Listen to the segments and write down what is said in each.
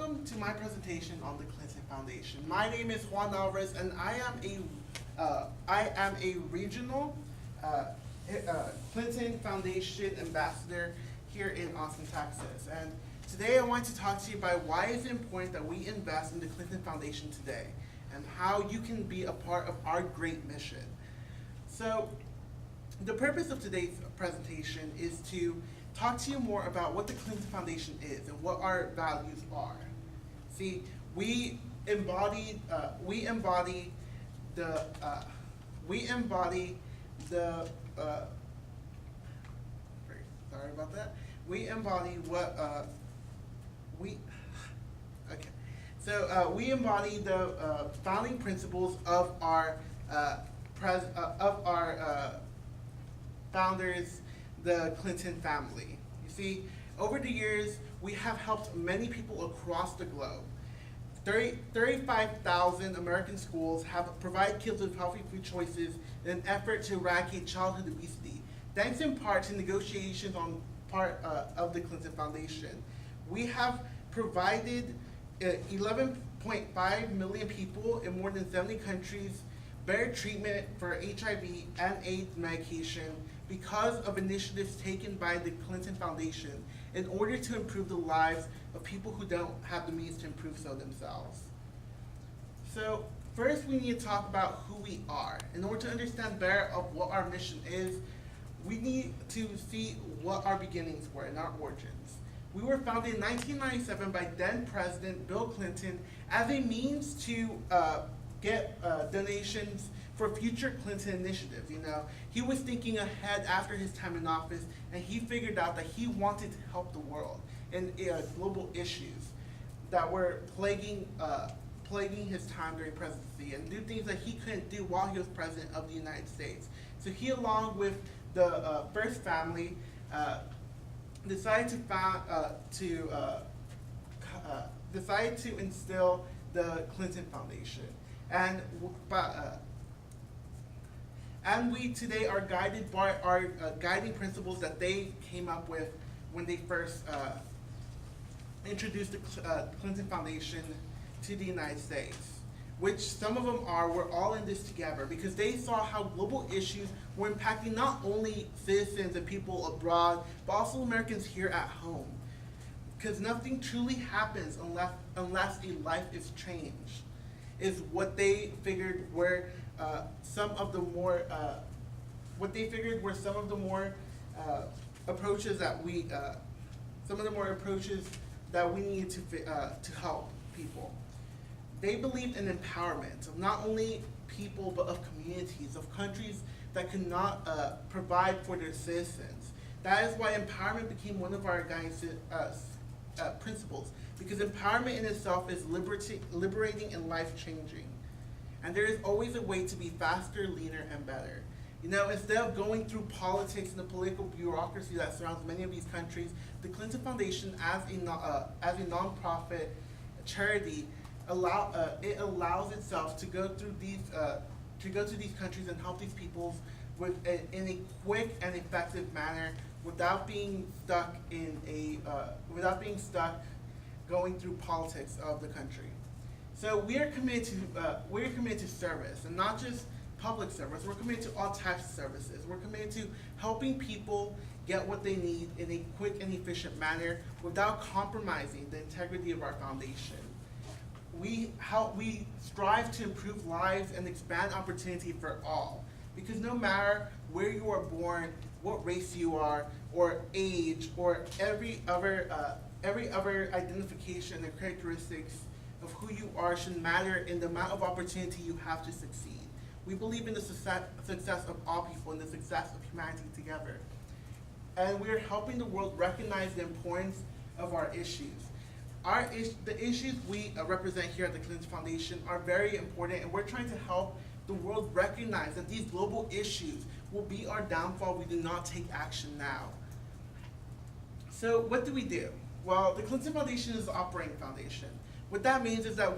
Welcome to my presentation on the Clinton Foundation. My name is Juan A, and I am a regional Clinton Foundation ambassador here in Austin, Texas. And today I want to talk to you about why it's important that we invest in the Clinton Foundation today and how you can be a part of our great mission. So the purpose of today's presentation is to talk to you more about what the Clinton Foundation is and what our values are. See, we embody the sorry about that. We embody what we embody the founding principles of our founders, the Clinton family. You see, over the years, we have helped many people across the globe. 35,000 American schools have provided kids with healthy food choices in an effort to eradicate childhood obesity, thanks in part to negotiations on part of the Clinton Foundation. We have provided 11.5 million people in more than 70 countries better treatment for HIV and AIDS medication because of initiatives taken by the Clinton Foundation in order to improve the lives of people who don't have the means to improve so themselves. So first we need to talk about who we are. In order to understand better of what our mission is, we need to see what our beginnings were and our origins. We were founded in 1997 by then President Bill Clinton as a means to get donations for future Clinton initiatives. You know, he was thinking ahead after his time in office, and he figured out that he wanted to help the world in global issues that were plaguing his time during presidency, and do things that he couldn't do while he was president of the United States. So he, along with the First Family, decided to instill the Clinton Foundation. And we today are guided by our guiding principles that they came up with when they first introduced the Clinton Foundation to the United States, which some of them are, we're all in this together, because they saw how global issues were impacting not only citizens and people abroad, but also Americans here at home. Because nothing truly happens unless a life is changed, is what they figured were some of the more approaches that we needed to help people. They believed in empowerment of not only people but of communities, of countries that could not provide for their citizens. That is why empowerment became one of our guiding principles, because empowerment in itself is liberating and life-changing. And there is always a way to be faster, leaner, and better. You know, instead of going through politics and the political bureaucracy that surrounds many of these countries, the Clinton Foundation, as a nonprofit charity, allows itself to go to these countries and help these people in a quick and effective manner, without being stuck going through politics of the country. So we are committed to service, and not just public service. We're committed to all types of services. We're committed to helping people get what they need in a quick and efficient manner without compromising the integrity of our foundation. We strive to improve lives and expand opportunity for all, because no matter where you are born, what race you are, or age, or every other identification and characteristics of who you are should matter in the amount of opportunity you have to succeed. We believe in the success of all people and the success of humanity together. And we are helping the world recognize the importance of our issues. The issues we represent here at the Clinton Foundation are very important, and we're trying to help the world recognize that these global issues will be our downfall if we do not take action now. So what do we do? Well, the Clinton Foundation is an operating foundation. What that means is that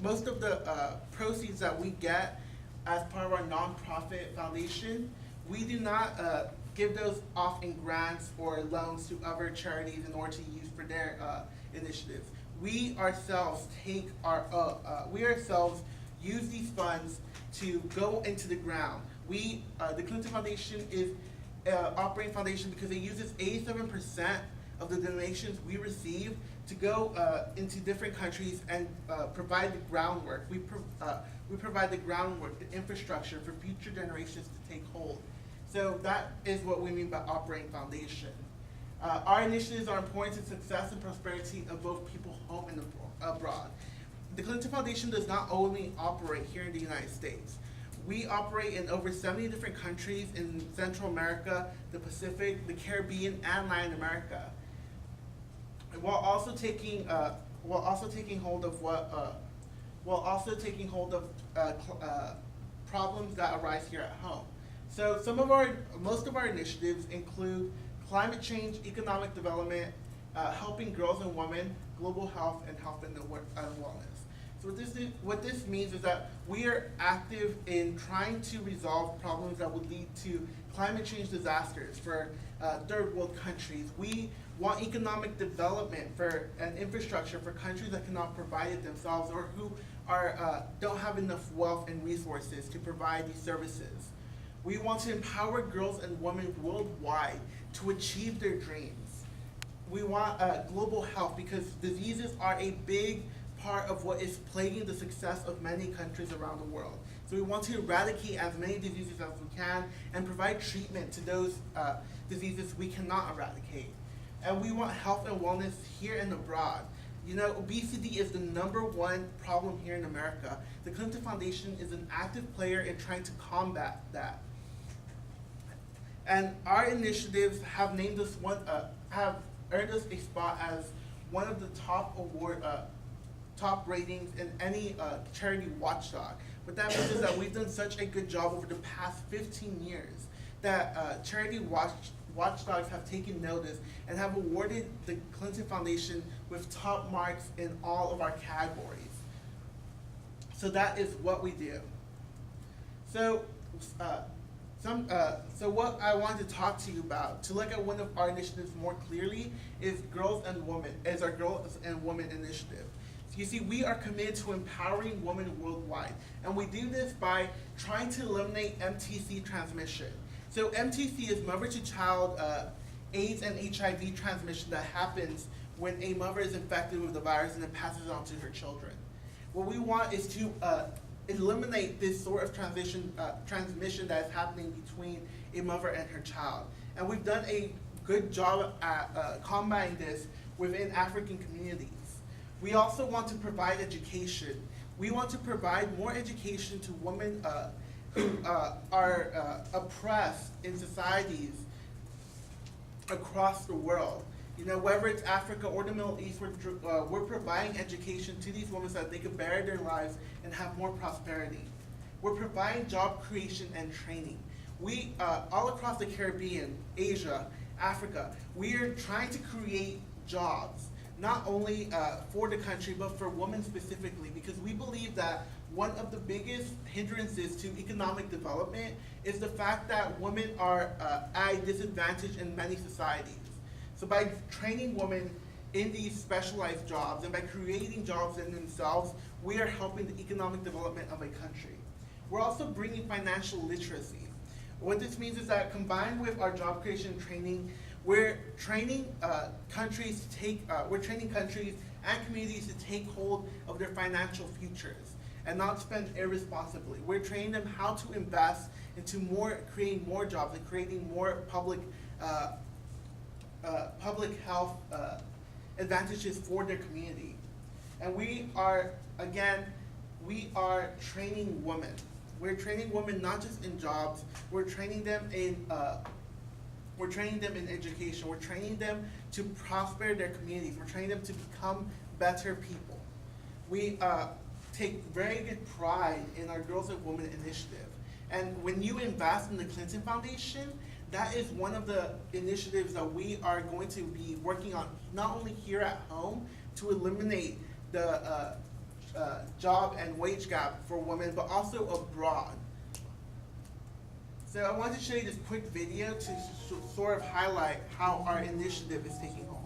most of the proceeds that we get as part of our nonprofit foundation, we do not give those off in grants or loans to other charities in order to use for their initiatives. we ourselves we ourselves use these funds to go into the ground. The Clinton Foundation is operating foundation because it uses 87% of the donations we receive to go into different countries and provide the groundwork. We provide the groundwork, the infrastructure for future generations to take hold. So that is what we mean by operating foundation. Our initiatives are important to success and prosperity of both people home and abroad. The Clinton Foundation does not only operate here in the United States. We operate in over 70 different countries in Central America, the Pacific, the Caribbean, and Latin America, while also taking hold of problems that arise here at home. So most of our initiatives include climate change, economic development, helping girls and women, global health, and health and wellness. So what this means is that we are active in trying to resolve problems that would lead to climate change disasters for third world countries. We want economic development and infrastructure for countries that cannot provide it themselves or who don't have enough wealth and resources to provide these services. We want to empower girls and women worldwide to achieve their dreams. We want global health because diseases are a big part of what is plaguing the success of many countries around the world. So we want to eradicate as many diseases as we can and provide treatment to those diseases we cannot eradicate. And we want health and wellness here and abroad. You know, obesity is the #1 problem here in America. The Clinton Foundation is an active player in trying to combat that. And our initiatives have have earned us a spot as one of the top ratings in any charity watchdog. What that means is that we've done such a good job over the past 15 years that charity watchdogs have taken notice and have awarded the Clinton Foundation with top marks in all of our categories. So that is what we do. So what I wanted to talk to you about, to look at one of our initiatives more clearly, is our Girls and Women initiative. So you see, we are committed to empowering women worldwide, and we do this by trying to eliminate MTC transmission. So MTC is mother-to-child AIDS and HIV transmission that happens when a mother is infected with the virus and then passes it on to her children. What we want is to eliminate this sort of transmission that is happening between a mother and her child. And we've done a good job at combating this within African communities. We also want to provide education. We want to provide more education to women who are oppressed in societies across the world. You know, whether it's Africa or the Middle East, we're providing education to these women so that they can better their lives and have more prosperity. We're providing job creation and training. We, all across the Caribbean, Asia, Africa, we are trying to create jobs, not only for the country, but for women specifically, because we believe that one of the biggest hindrances to economic development is the fact that women are at a disadvantage in many societies. So by training women in these specialized jobs and by creating jobs in themselves, we are helping the economic development of a country. We're also bringing financial literacy. What this means is that combined with our job creation training, we're training countries and communities to take hold of their financial futures and not spend irresponsibly. We're training them how to invest into creating more jobs and creating more public health advantages for their community. And we are training women. We're training women not just in jobs, we're training them in education, we're training them to prosper their communities, we're training them to become better people. We take very good pride in our Girls and Women initiative. And when you invest in the Clinton Foundation, that is one of the initiatives that we are going to be working on, not only here at home to eliminate the job and wage gap for women, but also abroad. So I wanted to show you this quick video to sort of highlight how our initiative is taking hold.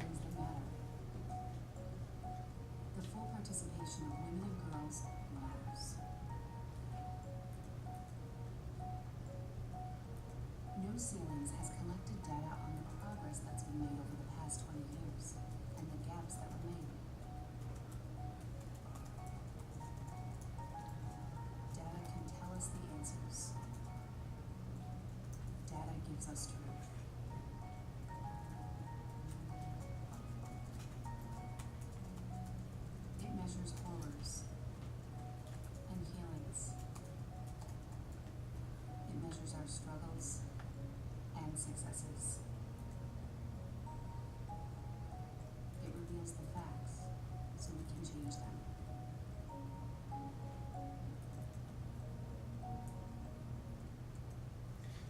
participation of women and girls matters. No Ceilings has collected data on the progress that's been made over the past 20 years and the gaps that remain. Data can tell us the answers. Data gives us truth. It measures horrors and healings. It measures our struggles and successes. It reveals the facts so we can change them.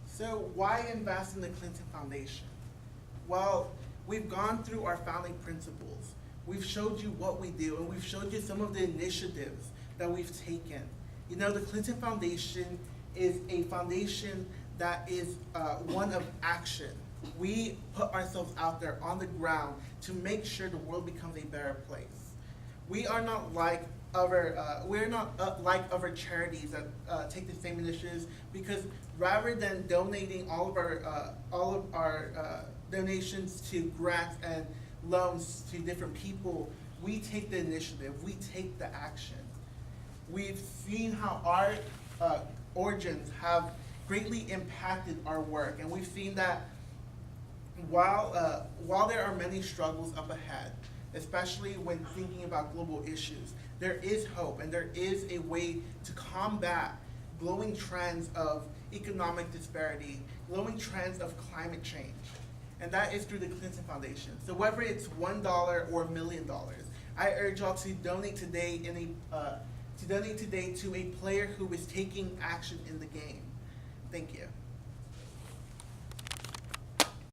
So why invest in the Clinton Foundation? Well, we've gone through our founding principles. We've showed you what we do, and we've showed you some of the initiatives that we've taken. You know, the Clinton Foundation is a foundation that is one of action. We put ourselves out there on the ground to make sure the world becomes a better place. We are not like like other charities that take the same initiatives, because rather than donating all of our donations to grants and loans to different people, we take the initiative, we take the action. We've seen how our origins have greatly impacted our work, and we've seen that while there are many struggles up ahead, especially when thinking about global issues, there is hope and there is a way to combat glowing trends of economic disparity, glowing trends of climate change. And that is through the Clinton Foundation. So whether it's $1 or $1 million, I urge y'all to donate today to a player who is taking action in the game. Thank you.